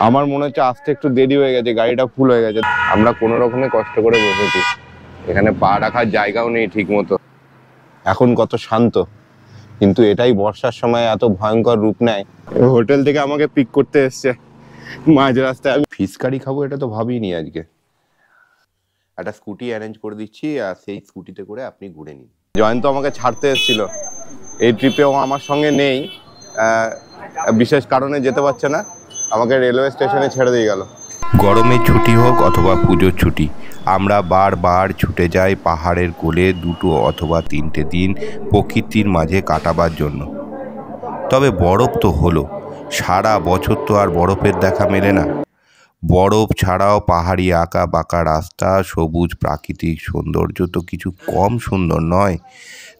আমার মনে হচ্ছে আসতে একটু দেরি হয়ে গেছে, গাড়িটা ফুল হয়ে গেছে। আমরা কোনো রকমে কষ্ট করে বসেছি, এখানে পা রাখার জায়গাও নেই ঠিক মতো। এখন কত শান্ত, কিন্তু এটাই বর্ষার সময় এত ভয়ঙ্কর রূপ নেয়। হোটেল থেকে আমাকে পিক করতে এসছে মাঝ রাস্তায়। আমি ফিশ কারি খাবো এটা তো ভাবিনি আজকে। একটা স্কুটি অ্যারেঞ্জ করে দিচ্ছি, আর সেই স্কুটিতে করে আপনি ঘুরে নিন। জয়ন্ত আমাকে ছাড়তে এসেছিল, এই ট্রিপেও আমার সঙ্গে নেই, বিশেষ কারণে যেতে পারছে না, আমাকে রেলওয়ে স্টেশনে ছেড়ে দিয়ে গেল। গরমের ছুটি হোক অথবা পুজোর ছুটি, আমরা বারবার ছুটে যাই পাহাড়ের কোলে 2 অথবা 3টে দিন প্রকৃতির মাঝে কাটাবার জন্য। তবে বরফ তো হলো, সারা বছর তো আর বরফের দেখা মেলে না। বরফ ছাড়াও পাহাড়ি আঁকা বাঁকা রাস্তা, সবুজ প্রাকৃতিক সৌন্দর্য তো কিছু কম সুন্দর নয়।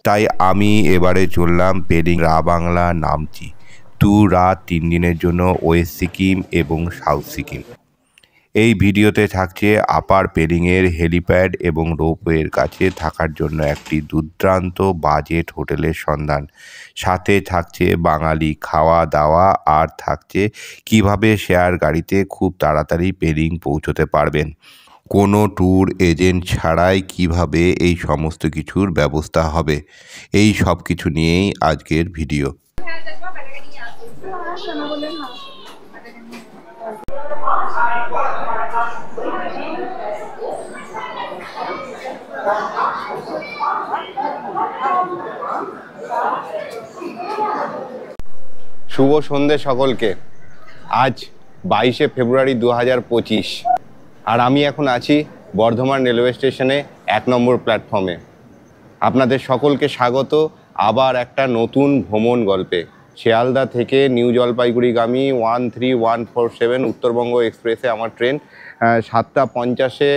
তাই আমি এবারে চললাম পেলিং রাবাংলা নামচি 2 রাত 3 দিনের জন্য ওয়েস্ট সিকিম এবং সাউথ সিকিম। এই ভিডিওতে থাকছে আপার পেলিংয়ের হেলিপ্যাড এবং রোপওয়ের কাছে থাকার জন্য একটি দুর্দান্ত বাজেট হোটেলের সন্ধান, সাথে থাকছে বাঙালি খাওয়া দাওয়া, আর থাকছে কিভাবে শেয়ার গাড়িতে খুব তাড়াতাড়ি পেলিং পৌঁছতে পারবেন, কোনো ট্যুর এজেন্ট ছাড়াই কিভাবে এই সমস্ত কিছুর ব্যবস্থা হবে। এই সব কিছু নিয়েই আজকের ভিডিও। শুভ সন্ধে সকলকে। আজ 22শে ফেব্রুয়ারি 2025, আর আমি এখন আছি বর্ধমান রেলওয়ে স্টেশনে 1 নম্বর প্ল্যাটফর্মে। আপনাদের সকলকে স্বাগত আবার একটা নতুন ভ্রমণ গল্পে। শিয়ালদা থেকে নিউ জলপাইগুড়িগামী 13147 উত্তরবঙ্গ এক্সপ্রেসে আমার ট্রেন 7:50-এ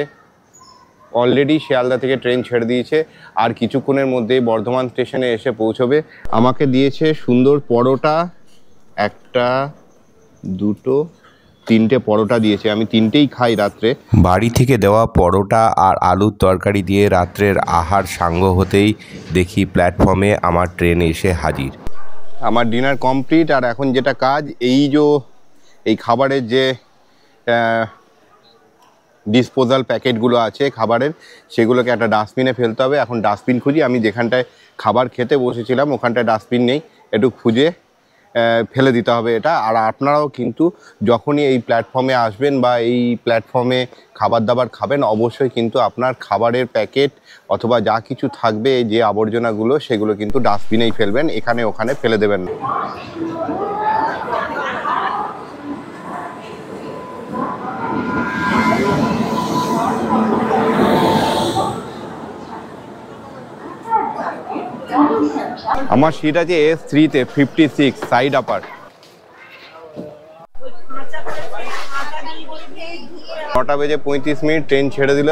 অলরেডি শিয়ালদা থেকে ট্রেন ছেড়ে দিয়েছে, আর কিছুক্ষণের মধ্যেই বর্ধমান স্টেশনে এসে পৌঁছবে। আমাকে দিয়েছে সুন্দর পরোটা, 1, 2, 3টে পরোটা দিয়েছে। আমি 3টেই খাই রাত্রে। বাড়ি থেকে দেওয়া পরোটা আর আলুর তরকারি দিয়ে রাত্রের আহার সাঙ্গ হতেই দেখি প্ল্যাটফর্মে আমার ট্রেন এসে হাজির। আমার ডিনার কমপ্লিট, আর এখন যেটা কাজ, এই খাবারের যে ডিসপোজাল প্যাকেটগুলো আছে খাবারের, সেগুলোকে একটা ডাস্টবিনে ফেলতে হবে। এখন ডাস্টবিন খুঁজি। আমি যেখানটায় খাবার খেতে বসেছিলাম ওখানটায় ডাস্টবিন নেই, একটু খুঁজে ফেলে দিতে হবে এটা। আর আপনারাও কিন্তু যখনই এই প্ল্যাটফর্মে আসবেন বা এই প্ল্যাটফর্মে খাবার দাবার খাবেন, অবশ্যই কিন্তু আপনার খাবারের প্যাকেট অথবা যা কিছু থাকবে, যে আবর্জনাগুলো, সেগুলো কিন্তু ডাস্টবিনেই ফেলবেন, এখানে ওখানে ফেলে দেবেন না। আমার সিট আছে S3-তে 56 সাইড আপার। 9:35 ট্রেন ছেড়ে দিল,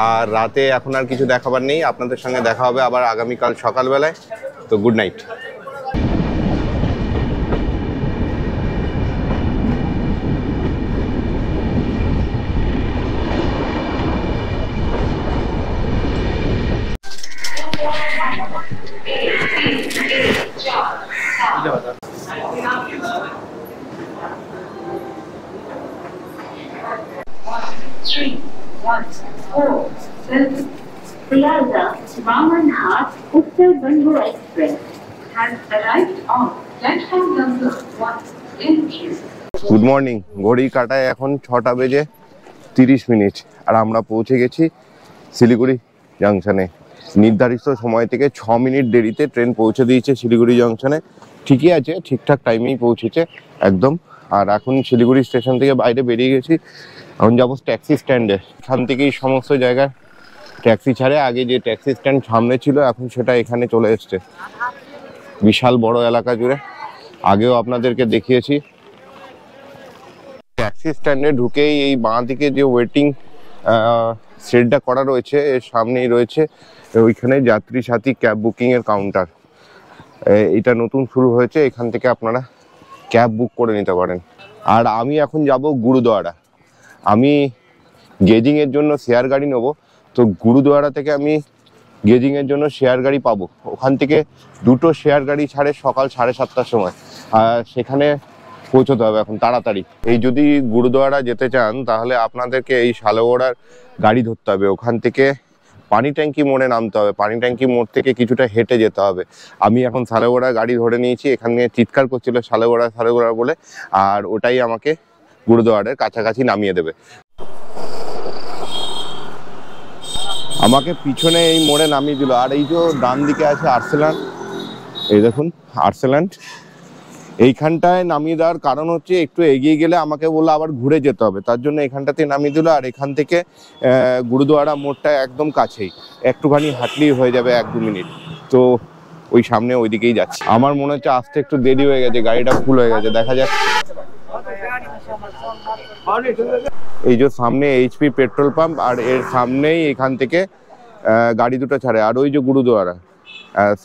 আর রাতে এখন আর কিছু দেখাবার নেই। আপনাদের সঙ্গে দেখা হবে আবার আগামীকাল সকালবেলায়। তো good night. Sialda Ramanhat Uttarbango Express has arrived on platform number 1. Good morning. ঘড়ির কাটায় এখন 6:30, আর আমরা পৌঁছে গেছি শিলিগুড়ি জাংশনে। নির্ধারিত সময় থেকে 6 মিনিট দেরিতে ট্রেন পৌঁছে দিয়েছে শিলিগুড়ি জাংশনে। ঠিকই আছে, ঠিকঠাক টাইমেই পৌঁছেছে একদম। আর এখন শিলিগুড়ি স্টেশন থেকে বাইরে বেরিয়ে গেছি, এখন যাবো ট্যাক্সি স্ট্যান্ডে। এখান থেকেই সমস্ত জায়গায় ট্যাক্সি ছাড়ে। আগে যে ট্যাক্সি স্ট্যান্ড সামনে ছিল, এখন সেটা এখানে চলে এসছে। বিশাল বড় এলাকা জুড়ে, আগেও আপনাদেরকে দেখিয়েছি। ট্যাক্সি স্ট্যান্ডে ঢুকেই এই বাঁ দিকে যে ওয়েটিং শেডটা করা রয়েছে, এর সামনেই রয়েছে ওইখানে যাত্রী সাথী ক্যাব বুকিংয়ের কাউন্টার। এটা নতুন শুরু হয়েছে, এখান থেকে আপনারা ক্যাব বুক করে নিতে পারেন। আর আমি এখন যাব গুরুদুয়ারা। আমি গেজিংয়ের জন্য শেয়ার গাড়ি নেব, তো গুরুদুয়ারা থেকে আমি গেজিংয়ের জন্য শেয়ার গাড়ি পাবো। ওখান থেকে 2টো শেয়ার গাড়ি ছাড়ে সকাল 7:30টার সময়। আর সেখানে পৌঁছতে হবে এখন তাড়াতাড়ি। এই যদি গুরুদুয়ারা যেতে চান তাহলে আপনাদেরকে এই শালগড়ার গাড়ি ধরতে হবে, ওখান থেকে পানি ট্যাঙ্কি মোড়ে নামতে হবে, পানি ট্যাঙ্কি মোড় থেকে কিছুটা হেঁটে যেতে হবে। আমি এখন শালগড়া গাড়ি ধরে নিয়েছি, এখানে চিৎকার করছিল শালগড়া শালগড়া বলে, আর ওটাই আমাকে গুরুদুয়ারের কাছাকাছি নামিয়ে দেবে। আমাকে পিছনে এই মোড়ে নামিয়ে দিল। আর এই যে ডান দিকে আছে আর্সেল্যান্ড, এই দেখুন আর্সেল্যান্ড, এইখানটায় নামিয়ে দেওয়ার কারণ হচ্ছে একটু এগিয়ে গেলে আমাকে বললো আবার ঘুরে যেতে হবে, তার জন্য এখানটাতে নামিয়ে দিল। আর এখান থেকে গুরুদুয়ারা মোড়টা একদম কাছেই, একটুখানি হাঁটলেই হয়ে যাবে 1-2 মিনিট। তো ওই সামনে ওইদিকেই যাচ্ছে। আমার মনে হচ্ছে আসতে একটু দেরি হয়ে গেছে, গাড়িটা ফুল হয়ে গেছে, দেখা যাক। এই যে সামনে এইচপি পেট্রোল পাম্প, আর এর সামনেই এখান থেকে গাড়ি দুটো ছাড়ে। আর ওই যে গুরুদুয়ারা,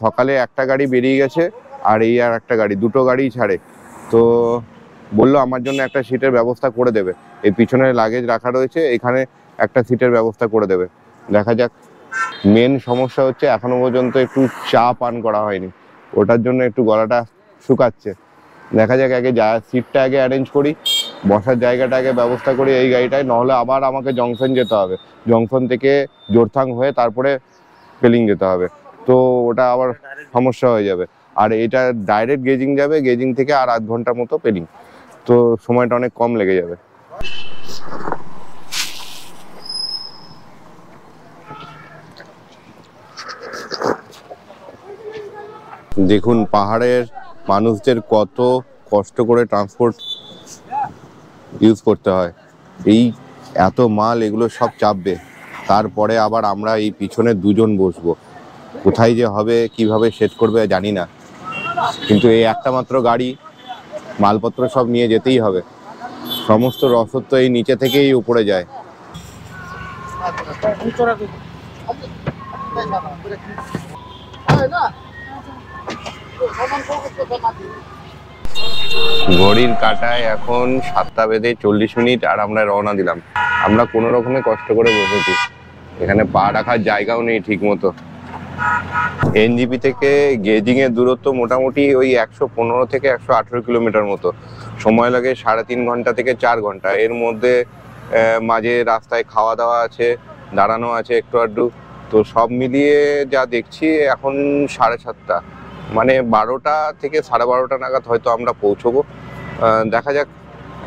সকালে একটা গাড়ি বেরিয়ে গেছে, আর এই আর একটা গাড়ি, দুটো গাড়ি ছাড়ে। তো বললো আমার জন্য একটা সিটের ব্যবস্থা করে দেবে, এই পিছনে লাগেজ রাখা রয়েছে, এখানে একটা সিটের ব্যবস্থা করে দেবে। দেখা যাক। মেন সমস্যা হচ্ছে এখনো পর্যন্ত একটু চা পান করা হয়নি, ওটার জন্য একটু গলাটা শুকাচ্ছে। দেখা যাক, আগে সিটটা আগে অ্যারেঞ্জ করি, বসার জায়গাটা আগে ব্যবস্থা করি এই গাড়িটায়, নাহলে আবার আমাকে জংশন যেতে হবে, জংশন থেকে জোরথাং হয়ে তারপরে পেলিং যেতে হবে, তো ওটা আবার সমস্যা হয়ে যাবে। আর এটা ডাইরেক্ট গেজিং যাবে, গেজিং থেকে আর 8 ঘন্টার মতো পেলিং, তো সময়টা অনেক কম লেগে যাবে। দেখুন পাহাড়ের মানুষদের কত কষ্ট করে ট্রান্সপোর্ট ইউজ করতে হয়। এই এত মাল এগুলো সব চাপবে, তারপরে আবার আমরা এই পিছনে দুজন বসবো, কোথায় যে হবে কিভাবে সেট করবে জানি না, কিন্তু এই একটা মাত্র গাড়ি, মালপত্র সব নিয়ে যেতেই হবে। সমস্ত রসদ তো এই নিচে থেকেই উপরে যায়। ঘড়ির কাঁটায় এখন 7:40, আর আমরা রওনা দিলাম। আমরা কোনো রকমে কষ্ট করে বসেছি, এখানে পা রাখার জায়গাও নেই ঠিক মতো। এনজিপি থেকে গেজিং এর দূরত্ব মোটামুটি ওই 115 থেকে 118 কিলোমিটার মতো, সময় লাগে 3.5 ঘন্টা থেকে 4 ঘন্টা। এর মধ্যে মাঝে রাস্তায় খাওয়া দাওয়া আছে, দাঁড়ানো আছে একটু আধটু, তো সব মিলিয়ে যা দেখছি এখন 7:30, মানে 12টা থেকে 12:30 নাগাদ হয়তো আমরা পৌঁছবো। দেখা যাক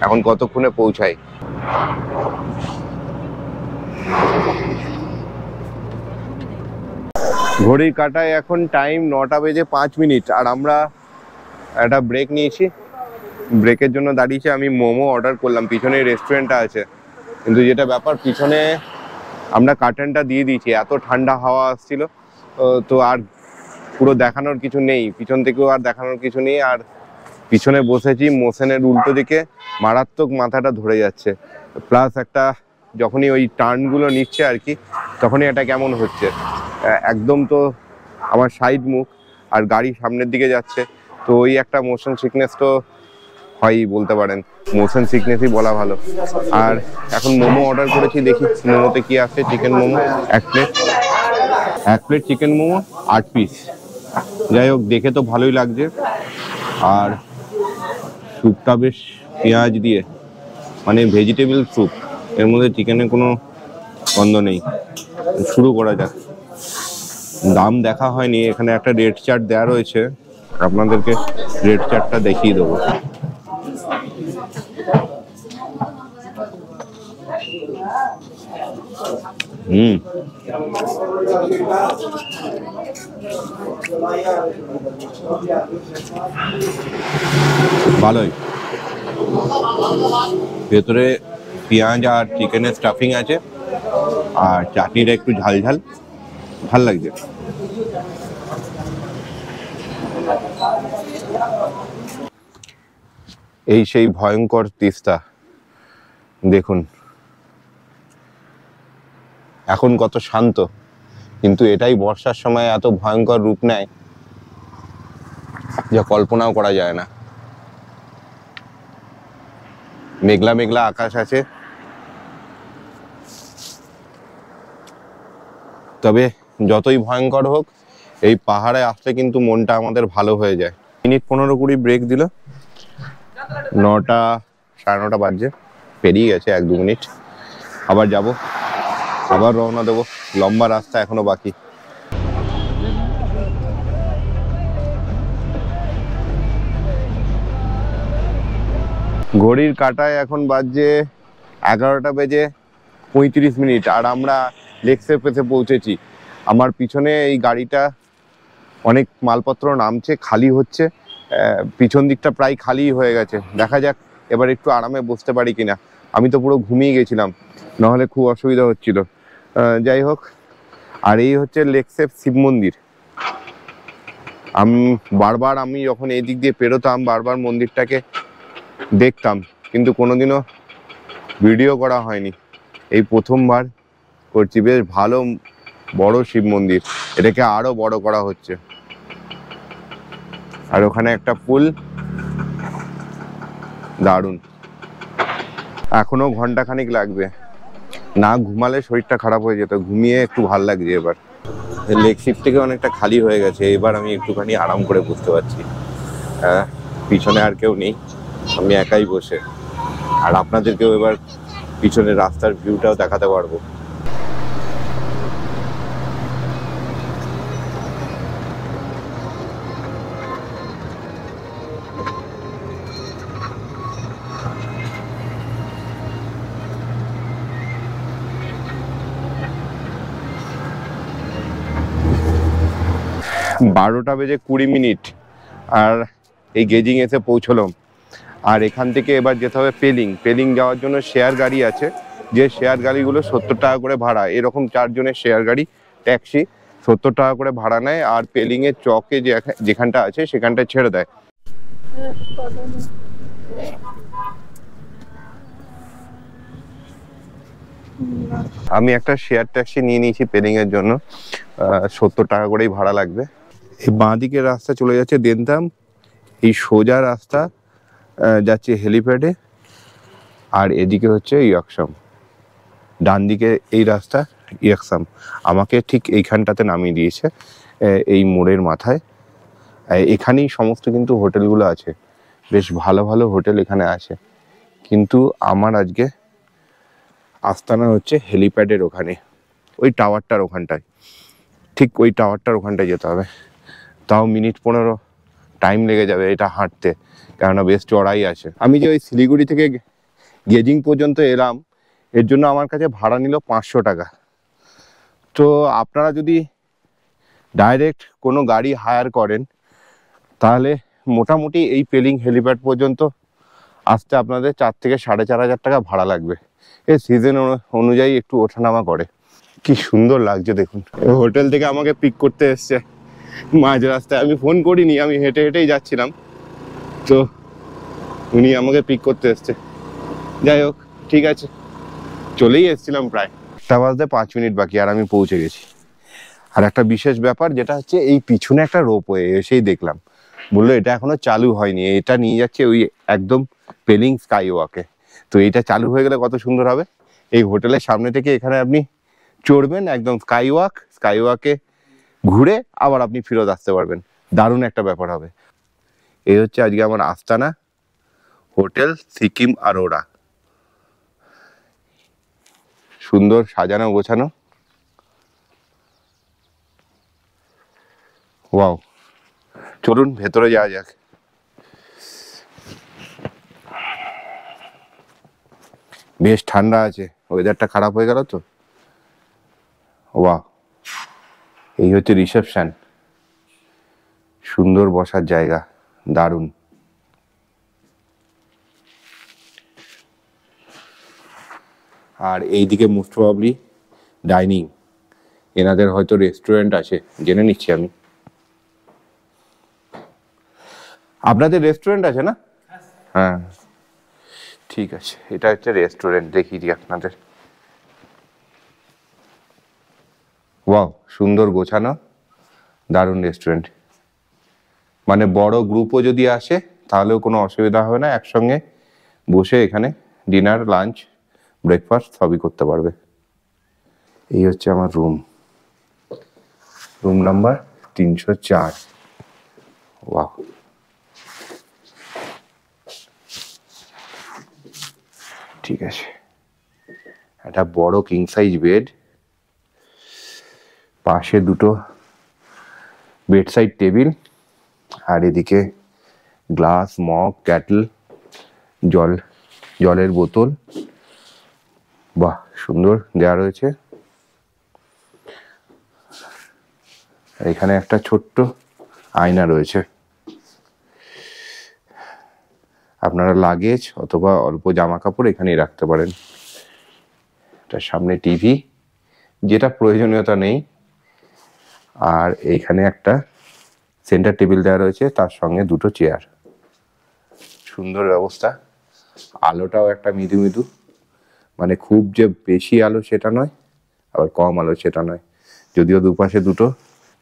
এখন কতক্ষণে পৌঁছাই। ঘড়ির কাঁটায় এখন টাইম 9:05, আর আমরা একটা ব্রেক নিয়েছি, ব্রেকের জন্য দাঁড়িয়েছি। আমি মোমো অর্ডার করলাম, পিছনে রেস্টুরেন্টটা আছে, কিন্তু যেটা ব্যাপার পিছনে আমরা কার্টেনটা দিয়ে দিয়েছি, এত ঠান্ডা হাওয়া আসছিল, তো আর পুরো দেখানোর কিছু নেই, পিছন থেকেও আর দেখানোর কিছু নেই। আর পিছনে বসেছি মোশনের উল্টো দিকে, মারাত্মক মাথাটা ধরে যাচ্ছে, প্লাস একটা যখনই ওই টার্নগুলো নিচ্ছে আর কি, তখনই এটা কেমন হচ্ছে, একদম তো আমার সাইড মুখ, আর গাড়ি সামনের দিকে যাচ্ছে, তো ওই একটা মোশন সিকনেস তো হয়ই বলতে পারেন, মোশন সিকনেসই বলা ভালো। আর এখন মোমো অর্ডার করেছি, দেখি মোমোতে কি আছে। Chicken momo 1 plate chicken momo 8 piece. যাই হোক, দেখে তো ভালোই লাগছে, আর স্যুপটা বেশ পেঁয়াজ দিয়ে, মানে ভেজিটেবল স্যুপ, এর মধ্যে চিকেনের কোনো গন্ধ নেই। শুরু করা যাক। দাম দেখা হয়নি, এখানে একটা রেড চার্ট দেওয়া রয়েছে, আপনাদেরকে রেড চার্টটা দেখিয়ে দেবো। ভালোই, ভেতরে পেঁয়াজ আর চিকেনের স্টাফিং আছে, আর চাটনিটা একটু ঝাল ঝাল, ভাল লাগছে। এই সেই ভয়ঙ্কর তিস্তা, দেখুন এখন কত শান্ত, কিন্তু এটাই বর্ষার সময় এত ভয়ঙ্কর রূপ নেয় যা কল্পনাও করা যায় না। মেঘলা মেঘলা আকাশ আছে, তবে যতই ভয়ঙ্কর হোক এই পাহাড়ে আসলে কিন্তু মনটা আমাদের ভালো হয়ে যায়। 15-20 মিনিট ব্রেক দিল, 9টা 9:30 বাজছে, পেরিয়ে গেছে 1-2 মিনিট। আবার যাব, আবার রওনা দেবো, লম্বা রাস্তা এখনো বাকি। ঘড়ির কাঁটায় এখন বাজছে 11টা বেজে 35 মিনিট, আর আমরা লেকসেপ এসে পৌঁছেছি। আমার পিছনে এই গাড়িটা অনেক মালপত্র নামছে, খালি হচ্ছে, পিছন দিকটা প্রায় খালি হয়ে গেছে। দেখা যাক এবার একটু আরামে বসতে পারি কিনা। আমি তো পুরো ঘুমিয়ে গেছিলাম, নাহলে খুব অসুবিধা হচ্ছিল। যাই হোক, আর এই হচ্ছে লেকসেপ শিব মন্দির। আমি যখন এই দিক দিয়ে পেরোতাম বারবার মন্দিরটাকে দেখতাম, কিন্তু কোনোদিনও ভিডিও করা হয়নি, এই প্রথমবার করছি। বেশ ভালো বড় শিব মন্দির, এটাকে আরো বড় করা হচ্ছে। আর ওখানে একটা পুল, দারুণ। এখনো ঘন্টাখানিক লাগবে, না ঘুমালে শরীরটা খারাপ হয়ে যেত, ঘুমিয়ে একটু ভাল লাগছে। এবার লেগ শিপ থেকে অনেকটা খালি হয়ে গেছে, এবার আমি একটুখানি আরাম করে বুঝতে পারছি। পিছনে আর কেউ নেই, আমি একাই বসে, আর আপনাদেরকেও এবার পিছনে রাস্তার ভিউটাও দেখাতে পারবো। বারোটা বেজে 20 মিনিট, আর এই গেজিং এসে পৌঁছলাম। আর এখান থেকে এবার যেতে হবে পেলিং যাওয়ার জন্য শেয়ার গাড়ি আছে, যে শেয়ার গাড়িগুলো 70 টাকা করে ভাড়া। এরকম 4 জনের শেয়ার গাড়ি, ট্যাক্সি 70 টাকা করে ভাড়া নেয়, আর পেলিংয়ের চকে যেখানটা আছে সেখানটায় ছেড়ে দেয়। আমি একটা শেয়ার ট্যাক্সি নিয়ে নিয়েছি পেলিংয়ের জন্য, 70 টাকা করেই ভাড়া লাগবে। এই বাঁ দিকের রাস্তা চলে যাচ্ছে দেনতাম, এই সোজা রাস্তা যাচ্ছে হেলিপ্যাডে, আর এদিকে হচ্ছে ইয়াকসাম। ডান দিকে এই রাস্তা ইয়াকসাম। আমাকে ঠিক এইখানটাতে নামিয়ে দিয়েছে, এই মোড়ের মাথায়। এখানেই সমস্ত কিন্তু হোটেলগুলো আছে, বেশ ভালো ভালো হোটেল এখানে আছে। কিন্তু আমার আজকে আস্তানা হচ্ছে হেলিপ্যাডের ওখানে, ওই টাওয়ারটার ওখানটায়, ঠিক ওই টাওয়ারটার ওখানটায় যেতে হবে। তাও মিনিট 15 টাইম লেগে যাবে এটা হাঁটতে, কেননা বেশ চড়াই আছে। আমি যে ওই শিলিগুড়ি থেকে গেজিং পর্যন্ত এলাম, এর জন্য আমার কাছে ভাড়া নিল 500 টাকা। তো আপনারা যদি ডাইরেক্ট কোনো গাড়ি হায়ার করেন, তাহলে মোটামুটি এই পেলিং হেলিপ্যাড পর্যন্ত আসতে আপনাদের 4 থেকে 4,500 টাকা ভাড়া লাগবে। এই সিজন অনুযায়ী একটু ওঠানামা করে। কি সুন্দর লাগছে দেখুন। হোটেল থেকে আমাকে পিক করতে এসছে মাঝ রাস্তায়, আমি ফোন করিনি, আমি হেঁটে হেঁটেই যাচ্ছিলাম, তো উনি আমাকে পিক করতে এসছে। যাই হোক, ঠিক আছে, চলেই এসেছিলাম প্রায়। 1টা বাজতে 5 মিনিট বাকি, আর আমি পৌঁছে গেছি। আর একটা বিশেষ ব্যাপার যেটা হচ্ছে, এই পিছনে একটা রোপওয়ে এসেই দেখলাম, বললো এটা এখনো চালু হয়নি, এটা নিয়ে যাচ্ছে ওই একদম পেলিং স্কাই ওয়াকে। তো এইটা চালু হয়ে গেলে কত সুন্দর হবে। এই হোটেলের সামনে থেকে এখানে আপনি চড়বেন একদম স্কাই ওয়াকে ঘুরে আবার আপনি ফেরত আসতে পারবেন। দারুণ একটা ব্যাপার হবে। এই হচ্ছে আজকে আমার আস্তানা, হোটেল সিকিম আরোরা। সুন্দর সাজানো গোছানো, ওয়াও। চলুন ভেতরে যাওয়া যাক। বেশ ঠান্ডা আছে, ওয়েদারটা খারাপ হয়ে গেল তো। ওয়াও, এই হচ্ছে রিসেপশন, সুন্দর বসার জায়গা, দারুণ। আর এইদিকে মোস্ট প্রবাবলি ডাইনিং, এনাদের হয়তো রেস্টুরেন্ট আছে, জেনে নিচ্ছি আমি। আপনাদের রেস্টুরেন্ট আছে না? হ্যাঁ, ঠিক আছে, এটা হচ্ছে রেস্টুরেন্ট, দেখিয়ে দিই আপনাদের। ওয়াও, সুন্দর গোছানো, দারুণ রেস্টুরেন্ট। মানে বড় গ্রুপও যদি আসে তাহলেও কোনো অসুবিধা হবে না, একসঙ্গে বসে এখানে ডিনার, লাঞ্চ, ব্রেকফাস্ট সবই করতে পারবে। এই হচ্ছে আমার রুম নাম্বার 304। ওয়াও, ঠিক আছে, একটা বড় কিং সাইজ বেড, পাশে দুটো বেড সাইড টেবিল, আর এদিকে গ্লাস, মগ, ক্যাটল, জলের বোতল। বাহ, সুন্দর দেওয়া রয়েছে। এখানে একটা ছোট্ট আয়না রয়েছে, আপনারা লাগেজ অথবা অল্প জামা কাপড় এখানেই রাখতে পারেন। তার সামনে টিভি, যেটা প্রয়োজনীয়তা নেই। আর এইখানে একটা সেন্টার টেবিল দেওয়া রয়েছে, তার সঙ্গে দুটো চেয়ার। সুন্দর ব্যবস্থা। আলোটাও একটা মৃদু মৃদু, মানে খুব যে বেশি আলো সেটা নয়, আবার কম আলো সেটা নয়। যদিও দুপাশে দুটো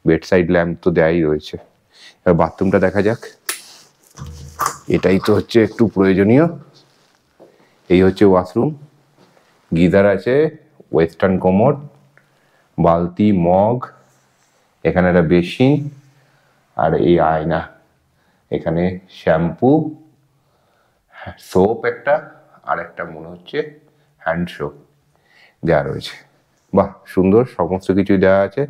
বেড সাইড ল্যাম্প তো দেয়াই রয়েছে। এবার বাথরুমটা দেখা যাক। এটাই তো হচ্ছে একটু প্রয়োজনীয়। এই হচ্ছে ওয়াশরুম, গিজার আছে, ওয়েস্টার্ন কোমোড, বালতি, মগ, এখানে একটা বেসিন, আর এই আয়না। এখানে শ্যাম্পু, সোপ একটা, আর একটা মনে হচ্ছে হ্যান্ড সোপ দেওয়া রয়েছে। বাহ, সুন্দর, সমস্ত কিছু দেওয়া আছে।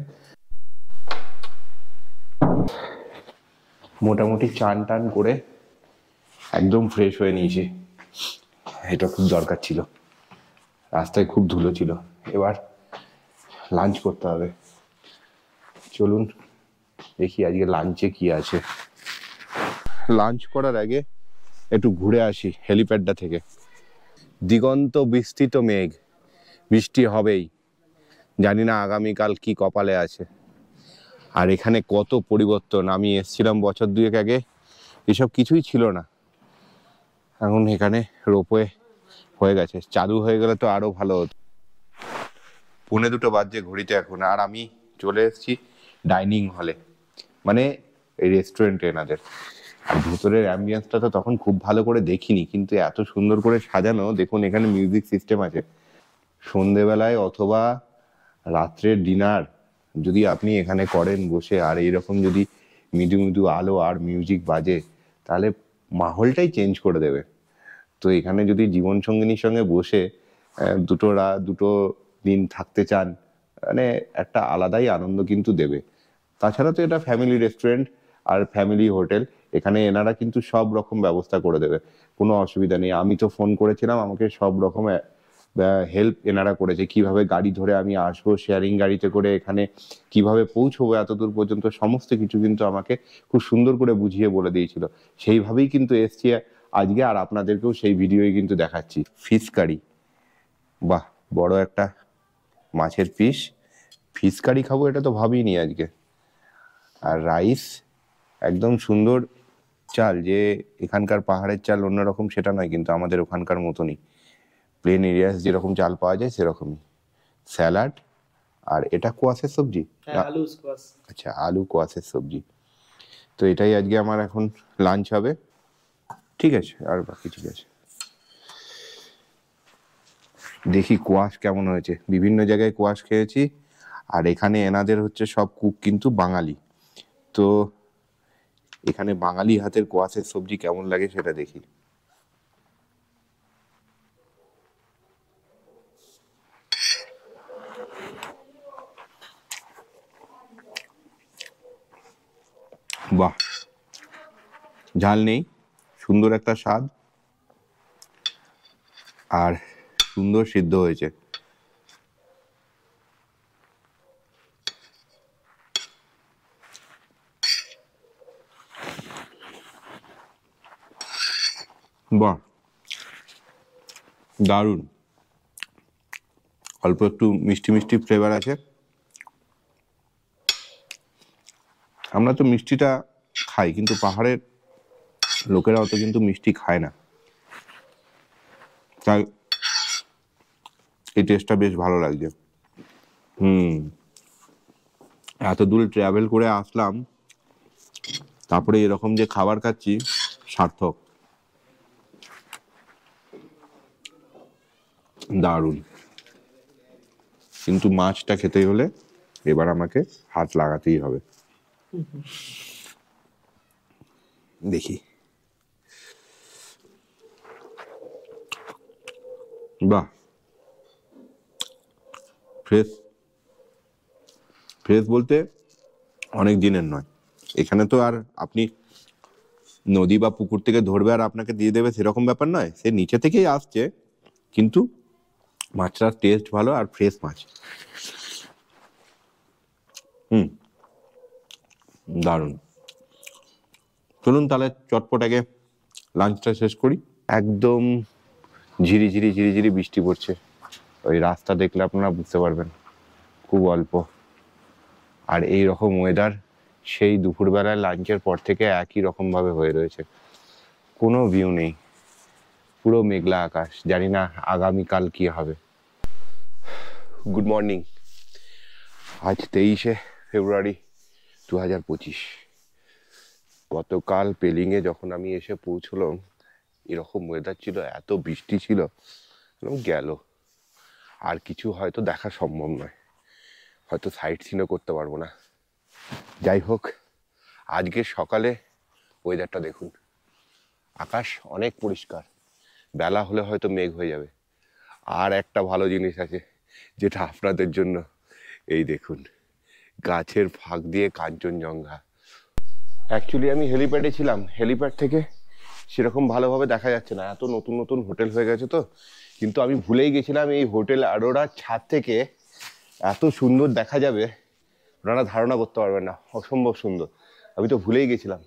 মোটামুটি চান টান করে একদম ফ্রেশ হয়ে নিয়েছি, এটা খুব দরকার ছিল। রাস্তায় খুব ধুলো ছিল। এবার লাঞ্চ করতে হবে। চলুন দেখি আজকে লাঞ্চে কি আছে। লাঞ্চ করার আগে একটু ঘুরে আসি হেলিপ্যাডটা থেকে। দিগন্ত বিস্তৃত মেঘ, বৃষ্টি হবেই, জানি না আগামীকাল কি কপালে আছে। আর এখানে কত পরিবর্তন। আমি এসেছিলাম বছর দুয়েক আগে, এসব কিছুই ছিল না। এখন এখানে রোপওয়ে হয়ে গেছে, চালু হয়ে গেলে তো আরো ভালো হতো। 1:45 বাজছে ঘড়িতে এখন, আর আমি চলে এসেছি ডাইনিং হলে, মানে এই রেস্টুরেন্টে এনাদের। আর ভিতরের অ্যাম্বিয়েন্সটা তো তখন খুব ভালো করে দেখিনি, কিন্তু এত সুন্দর করে সাজানো। দেখুন এখানে মিউজিক সিস্টেম আছে। সন্ধেবেলায় অথবা রাত্রের ডিনার যদি আপনি এখানে করেন বসে, আর এইরকম যদি মৃদু মৃদু আলো আর মিউজিক বাজে, তাহলে মাহলটাই চেঞ্জ করে দেবে। তো এখানে যদি জীবন সঙ্গিনীর সঙ্গে বসে দুটো দিন থাকতে চান, মানে একটা আলাদাই আনন্দ কিন্তু দেবে। তাছাড়া তো এটা ফ্যামিলি রেস্টুরেন্ট আর ফ্যামিলি হোটেল, এখানে এনারা কিন্তু সব রকম ব্যবস্থা করে দেবে, কোনো অসুবিধা নেই। আমি তো ফোন করেছিলাম, আমাকে সব রকম হেল্প এনারা করেছে। কিভাবে গাড়ি ধরে আমি আসবো, শেয়ারিং গাড়িতে করে এখানে কিভাবে পৌঁছবো এত দূর পর্যন্ত, সমস্ত কিছু কিন্তু আমাকে খুব সুন্দর করে বুঝিয়ে বলে দিয়েছিল। সেইভাবেই কিন্তু এসছি আজকে, আর আপনাদেরকেও সেই ভিডিওই কিন্তু দেখাচ্ছি। ফিশ কারি, বাহ, বড় একটা মাছের পিস। ফিশ কারি খাবো এটা তো ভাবিনি আজকে। আর রাইস, একদম সুন্দর চাল, যে এখানকার পাহাড়ের চাল অন্যরকম সেটা নয়, কিন্তু আমাদের ওখানকার মতনই প্লেন এরিয়াস যেরকম চাল পাওয়া যায় সেরকমই। স্যালাড, আর এটা কোয়াশের সবজি। আচ্ছা, আলু কোয়াশের সবজি। তো এটাই আজকে আমার এখন লাঞ্চ হবে। ঠিক আছে, আর বাকি ঠিক আছে। দেখি কোয়াশ কেমন হয়েছে। বিভিন্ন জায়গায় কোয়াশ খেয়েছি, আর এখানে এনাদের হচ্ছে সব কুক কিন্তু বাঙালি। তো এখানে বাঙালি হাতের কোয়াশের সবজি কেমন লাগে সেটা দেখি। বাহ, ঝাল নেই, সুন্দর একটা স্বাদ, আর সুন্দর সিদ্ধ হয়েছে। বাহ, দারুণ। অল্প একটু মিষ্টি মিষ্টি ফ্লেভার আছে। আমরা তো মিষ্টিটা খাই, কিন্তু পাহাড়ের লোকেরা অত কিন্তু মিষ্টি খায় না, তাই এই টেস্টটা বেশ ভালো লাগছে। এত দূর ট্রাভেল করে আসলাম, তারপরে এরকম যে খাবার খাচ্ছি, সার্থক। দারুণ। কিন্তু মাছটা খেতে হলে এবার আমাকে হাত লাগাতেই হবে। দেখি। বাহ, ফ্রেশ ফ্রেশ বলতে অনেক দিনের নয়। এখানে তো আর আপনি নদী বা পুকুর থেকে ধরবে আর আপনাকে দিয়ে দেবে সেরকম ব্যাপার নয়, সে নিচে থেকেই আসছে, কিন্তু মাছটার টেস্ট ভালো আর ফ্রেশ মাছ। দারুণ। চলুন তাহলে চটপট আগে লাঞ্চটা শেষ করি। একদম ঝিরিঝিরি ঝিরিঝিরি বৃষ্টি পড়ছে, ওই রাস্তা দেখলে আপনারা বুঝতে পারবেন, খুব অল্প। আর এই রকম ওয়েদার সেই দুপুরবেলায় লাঞ্চের পর থেকে একই রকমভাবে হয়ে রয়েছে, কোনো ভিউ নেই, পুরো মেঘলা আকাশ। জানি না আগামীকাল কি হবে। Good morning. আজ 23শে ফেব্রুয়ারি 2025। গতকাল পেলিংয়ে যখন আমি এসে পৌঁছলাম এরকম ওয়েদার ছিল, এত বৃষ্টি ছিল, গেল। আর কিছু হয়তো দেখা সম্ভব নয়, হয়তো সাইট সিনও করতে পারবো না। যাই হোক, আজকে সকালে ওয়েদারটা দেখুন, আকাশ অনেক পরিষ্কার, বেলা হলে হয়তো মেঘ হয়ে যাবে। আর একটা ভালো জিনিস আছে যেটা আপনাদের জন্য, এই দেখুন গাছের ফাঁক দিয়ে কাঞ্চনজঙ্ঘা। অ্যাকচুয়ালি আমি হেলিপ্যাডে ছিলাম, হেলিপ্যাড থেকে সেরকম ভালোভাবে দেখা যাচ্ছে না, এত নতুন নতুন হোটেল হয়ে গেছে তো। কিন্তু আমি ভুলেই গেছিলাম এই হোটেল অ্যারোরার ছাদ থেকে এত সুন্দর দেখা যাবে, আপনারা ধারণা করতে পারবেন না, অসম্ভব সুন্দর। আমি তো ভুলেই গেছিলাম,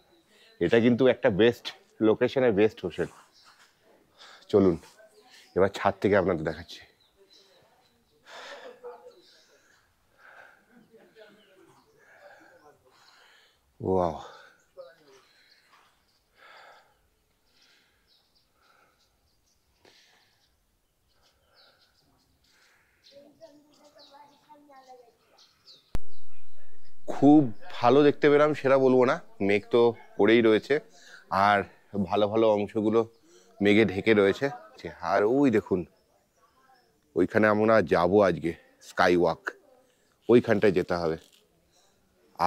এটা কিন্তু একটা বেস্ট লোকেশনের বেস্ট হোটেল। চলুন এবার ছাদ থেকে আপনাদের দেখাচ্ছি। ওয়াও, খুব ভালো দেখতে পেলাম সেটা বলবো না, মেঘ তো পড়েই রয়েছে আর ভালো ভালো অংশগুলো মেঘে ঢেকে রয়েছে। আর ওই দেখুন, ওইখানে আমরা যাবো আজকে, স্কাই ওয়াক, ওইখানটায় যেতে হবে।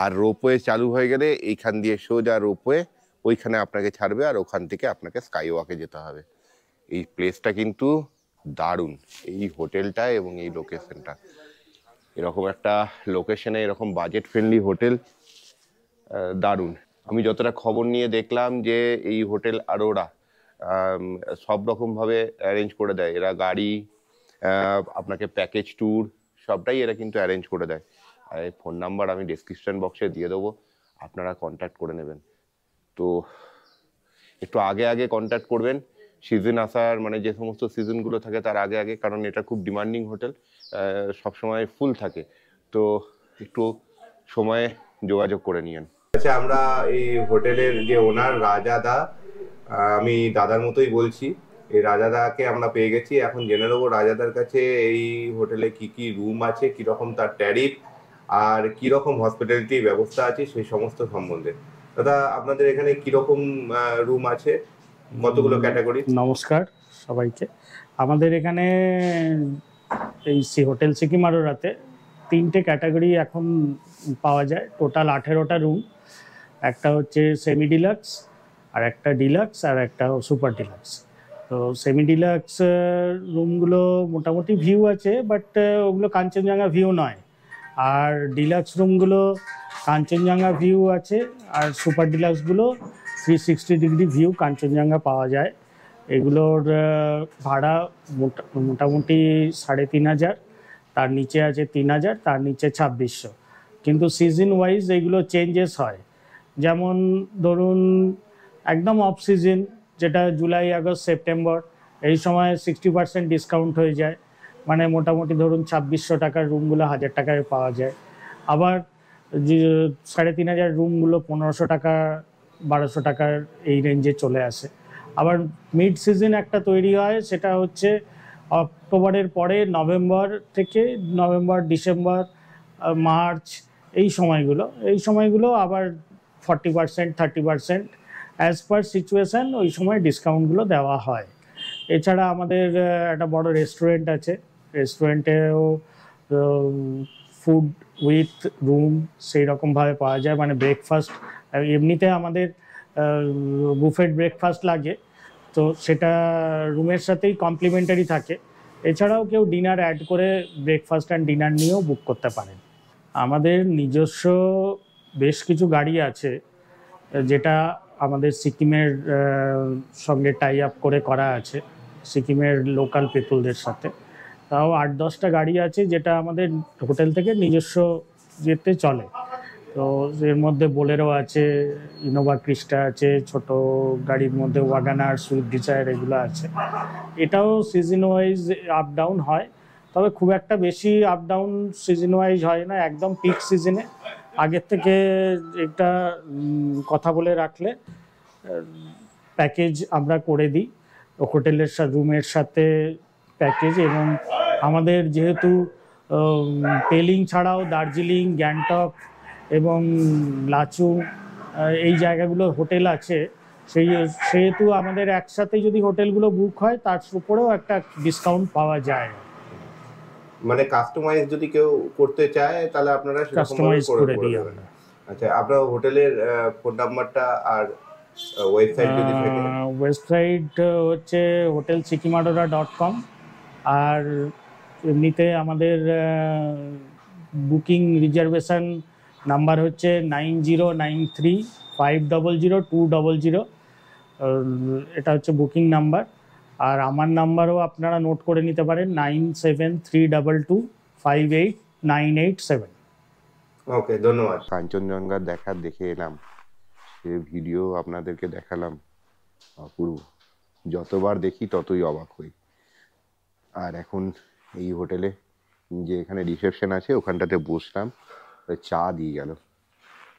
আর রোপওয়ে চালু হয়ে গেলে এইখান দিয়ে সোজা রোপওয়ে ওইখানে আপনাকে ছাড়বে, আর ওখান থেকে আপনাকে স্কাই ওয়াকে যেতে হবে। এই প্লেসটা কিন্তু দারুণ, এই হোটেলটা এবং এই লোকেশনটা, এরকম একটা লোকেশনে এরকম বাজেট ফ্রেন্ডলি হোটেল দারুণ। আমি যতটা খবর নিয়ে দেখলাম যে এই হোটেল অ্যারোরা সব রকমভাবে অ্যারেঞ্জ করে দেয় এরা, গাড়ি, আপনাকে প্যাকেজ ট্যুর সবটাই এরা কিন্তু অ্যারেঞ্জ করে দেয়। আর এই ফোন নাম্বার আমি ডেসক্রিপশন বক্সে দিয়ে দেবো, আপনারা কন্ট্যাক্ট করে নেবেন। তো একটু আগে আগে কন্ট্যাক্ট করবেন, সিজন আসার মানে যে সমস্ত সিজনগুলো থাকে তার আগে আগে, কারণ এটা খুব ডিমান্ডিং হোটেল, সবসময় ফুল থাকে, তো একটু সময়ে যোগাযোগ করে নিয়েন। আচ্ছা, আমরা এই হোটেলের যে ওনার রাজাদা, আমি দাদার মতোই বলছি, এই রাজাদাকে আমরা পেয়ে গেছি। এখন জেনে নেবো রাজাদার কাছে এই হোটেলে কি কি রুম আছে, কিরকম তার ট্যারিফ, আর কিরকম হসপিটালিটি ব্যবস্থা আছে সেই সমস্ত সম্বন্ধে। দাদা, আপনাদের এখানে কিরকম রুম আছে, কতগুলো ক্যাটাগরি? নমস্কার সবাইকে। আমাদের এখানে এই হোটেল সিকিম আরোরাতে 3টে ক্যাটাগরি এখন পাওয়া যায়, টোটাল 18টা রুম। একটা হচ্ছে সেমি ডিলাক্স, আর একটা ডিলাক্স, আর একটা সুপার ডিলাক্স। তো সেমি ডিলাক্স রুমগুলো মোটামুটি ভিউ আছে, বাট ওগুলো কাঞ্চনজঙ্ঘা ভিউ নয়। আর ডিলাক্স রুমগুলো কাঞ্চনজঙ্ঘা ভিউ আছে, আর সুপার ডিলাক্সগুলো 360 ডিগ্রি ভিউ কাঞ্চনজঙ্ঘা পাওয়া যায়। এগুলোর ভাড়া মোটামুটি 3,500, তার নিচে আছে 3,000, তার নিচে 2,600। কিন্তু সিজন ওয়াইজ এগুলো চেঞ্জেস হয়। যেমন ধরুন একদম অফ সিজন, যেটা জুলাই, আগস্ট, সেপ্টেম্বর, এই সময় 60% ডিসকাউন্ট হয়ে যায়, মানে মোটামুটি ধরুন 2,600 টাকার রুমগুলো 1,000 টাকায় পাওয়া যায়। আবার যে 3,500 রুমগুলো 1,500 টাকা, 1,200 টাকার এই রেঞ্জে চলে আসে। আবার মিড সিজন একটা তৈরি হয়, সেটা হচ্ছে অক্টোবরের পরে নভেম্বর, ডিসেম্বর, মার্চ, এই সময়গুলো আবার 40%, 30% অ্যাজ পার সিচুয়েশান ওই সময় ডিসকাউন্টগুলো দেওয়া হয়। এছাড়া আমাদের একটা বড় রেস্টুরেন্ট আছে, রেস্টুরেন্টেও ফুড উইথ রুম সেই রকমভাবে পাওয়া যায়, মানে ব্রেকফাস্ট। এমনিতে আমাদের বুফেট ব্রেকফাস্ট লাগে, তো সেটা রুমের সাথেই কমপ্লিমেন্টারি থাকে। এছাড়াও কেউ ডিনার অ্যাড করে ব্রেকফাস্ট অ্যান্ড ডিনার নিয়েও বুক করতে পারেন। আমাদের নিজস্ব বেশ কিছু গাড়ি আছে যেটা আমাদের সিকিমের সঙ্গে টাই আপ করে করা আছে, সিকিমের লোকাল পিপলদের সাথে। তাও 8-10টা গাড়ি আছে যেটা আমাদের হোটেল থেকে নিজস্ব যেতে চলে। তো এর মধ্যে বোলেরো আছে, ইনোভা ক্রিস্টা আছে, ছোট গাড়ির মধ্যে ওয়াগানার, সুইফট ডিজায়ার এগুলো আছে। এটাও সিজন ওয়াইজ আপ ডাউন হয়, তবে খুব একটা বেশি আপ ডাউন সিজন ওয়াইজ হয় না। একদম পিক সিজনে আগের থেকে একটা কথা বলে রাখলে প্যাকেজ আমরা করে দিই হোটেলের রুমের সাথে প্যাকেজ। এবং আমাদের যেহেতু পেলিং ছাড়াও দার্জিলিং, গ্যাংটক এবং লাচুং এই জায়গাগুলো হোটেল আছে, সেহেতু আমাদের একসাথে যদি হোটেলগুলো বুক হয় তার উপরেও একটা ডিসকাউন্ট পাওয়া যায়। মানে কাস্টমাইজ যদি কেউ করতে চায় তাহলে আপনারা কাস্টমাইজ করে দিই আমরা। আচ্ছা, আপনার হোটেলের ফোন নাম্বারটা আর ওয়েবসাইট যদি থাকে? ওয়েবসাইট হচ্ছে hotelsikkimadora.com, আর এমনিতে আমাদের বুকিং রিজার্ভেশন নাম্বার হচ্ছে 9093500200। এটা হচ্ছে বুকিং নাম্বার। আর আমার নাম্বারও আপনারা নোট করে নিতে পারেন, 9732258987। ওকে, ধন্যবাদ। কাঞ্চনজঙ্ঘা দেখে এলাম, সে ভিডিও আপনাদেরকে দেখালাম, অপূর্ব। যতবার দেখি ততই অবাক হই। আর এখন এই হোটেলে যে এখানে রিসেপশন আছে ওখানটাতে বসলাম, চা দিয়ে গেল,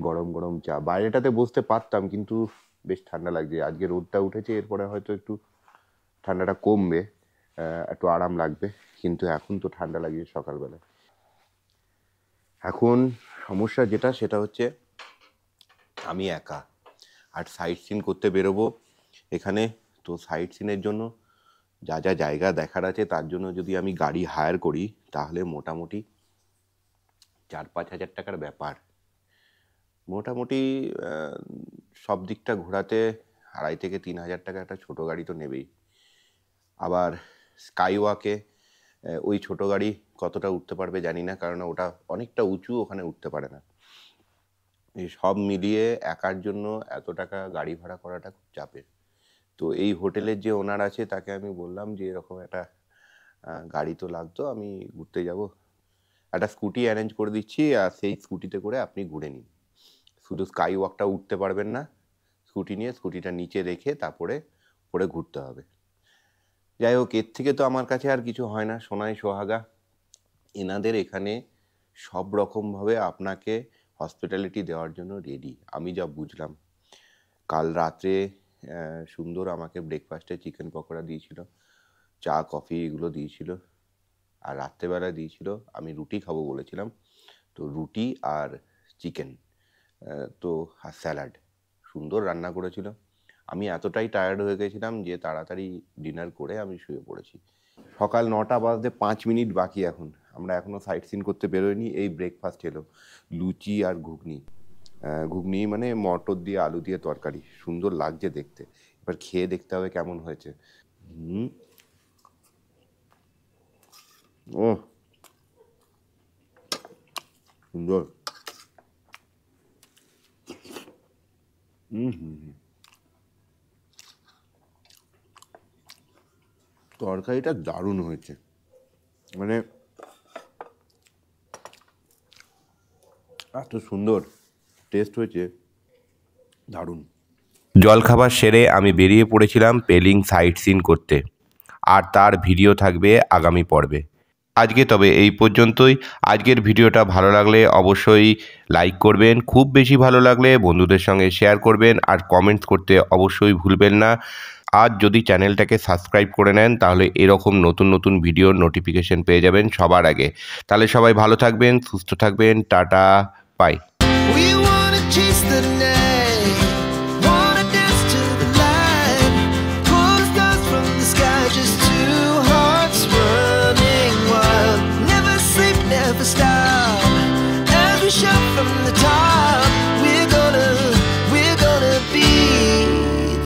গরম গরম চা। বাইরেটাতে বসতে পারতাম কিন্তু বেশ ঠান্ডা লাগছে। আজকে রোদটা উঠেছে, এরপরে হয়তো একটু ঠান্ডাটা কমবে, একটু আরাম লাগবে, কিন্তু এখন তো ঠান্ডা লাগছে সকালবেলা। এখন সমস্যা যেটা সেটা হচ্ছে আমি একা, আর সাইট সিন করতে বেরোবো এখানে। তো সাইট সিনের জন্য যা যা জায়গা দেখার আছে তার জন্য যদি আমি গাড়ি হায়ার করি তাহলে মোটামুটি 4-5 হাজার টাকার ব্যাপার। মোটামুটি সব দিকটা ঘোরাতে 2.5 থেকে 3 হাজার টাকা একটা ছোটো গাড়ি তো নেবেই। আবার স্কাইওয়াকে ওই ছোটো গাড়ি কতটা উঠতে পারবে জানি না, কারণ ওটা অনেকটা উঁচু, ওখানে উঠতে পারে না। এই সব মিলিয়ে একার জন্য এত টাকা গাড়ি ভাড়া করাটা খুব চাপের। তো এই হোটেলের যে ওনার আছে তাকে আমি বললাম যে এরকম একটা গাড়ি তো লাগতো, আমি ঘুরতে যাব, একটা স্কুটি অ্যারেঞ্জ করে দিচ্ছি, আর সেই স্কুটিতে করে আপনি ঘুরে নিন। শুধু স্কাই ওয়াকটা উঠতে পারবেন না, স্কুটি নিয়ে স্কুটিটা নিচে রেখে তারপরে পরে ঘুরতে হবে। যাই হোক, এর থেকে তো আমার কাছে আর কিছু হয় না, সোনাই সোহাগা। এনাদের এখানে সব রকমভাবে আপনাকে হসপিটালিটি দেওয়ার জন্য রেডি, আমি যা বুঝলাম। কাল রাত্রে সুন্দর আমাকে ব্রেকফাস্টে চিকেন পকোড়া দিয়েছিল, চা কফি এগুলো দিয়েছিল, আর রাত্রেবেলা দিয়েছিল, আমি রুটি খাবো বলেছিলাম, তো রুটি আর চিকেন, তো আর স্যালাড। সুন্দর রান্না করেছিল। আমি এতটাই টায়ার্ড হয়ে গেছিলাম যে তাড়াতাড়ি ডিনার করে আমি শুয়ে পড়েছি। সকাল 9টা বাজতে 5 মিনিট বাকি। এখন আমরা এখনও সাইট সিন করতে বেরোয়নি। এই ব্রেকফাস্ট এলো, লুচি আর ঘুগনি। ঘুগনি মানে মটর দিয়ে আলু দিয়ে তরকারি, সুন্দর লাগছে দেখতে। এবার খেয়ে দেখতে হবে কেমন হয়েছে। ও সুন্দর। তরকারিটা দারুণ হয়েছে, মানে এত সুন্দর টেস্ট হয়েছে, দারুণ। জলখাবার সেরে আমি বেরিয়ে পড়েছিলাম পেলিং সাইট সিন করতে, আর তার ভিডিও থাকবে আগামী পর্বে। আজকে তবে এই পর্যন্তই। আজকের ভিডিওটা ভালো লাগলে অবশ্যই লাইক করবেন, খুব বেশি ভালো লাগলে বন্ধুদের সঙ্গে শেয়ার করবেন, আর কমেন্টস করতে অবশ্যই ভুলবেন না। আর যদি চ্যানেলটাকে সাবস্ক্রাইব করে নেন তাহলে এরকম নতুন নতুন ভিডিওর নোটিফিকেশন পেয়ে যাবেন সবার আগে। তাহলে সবাই ভালো থাকবেন, সুস্থ থাকবেন, টাটা, বাই।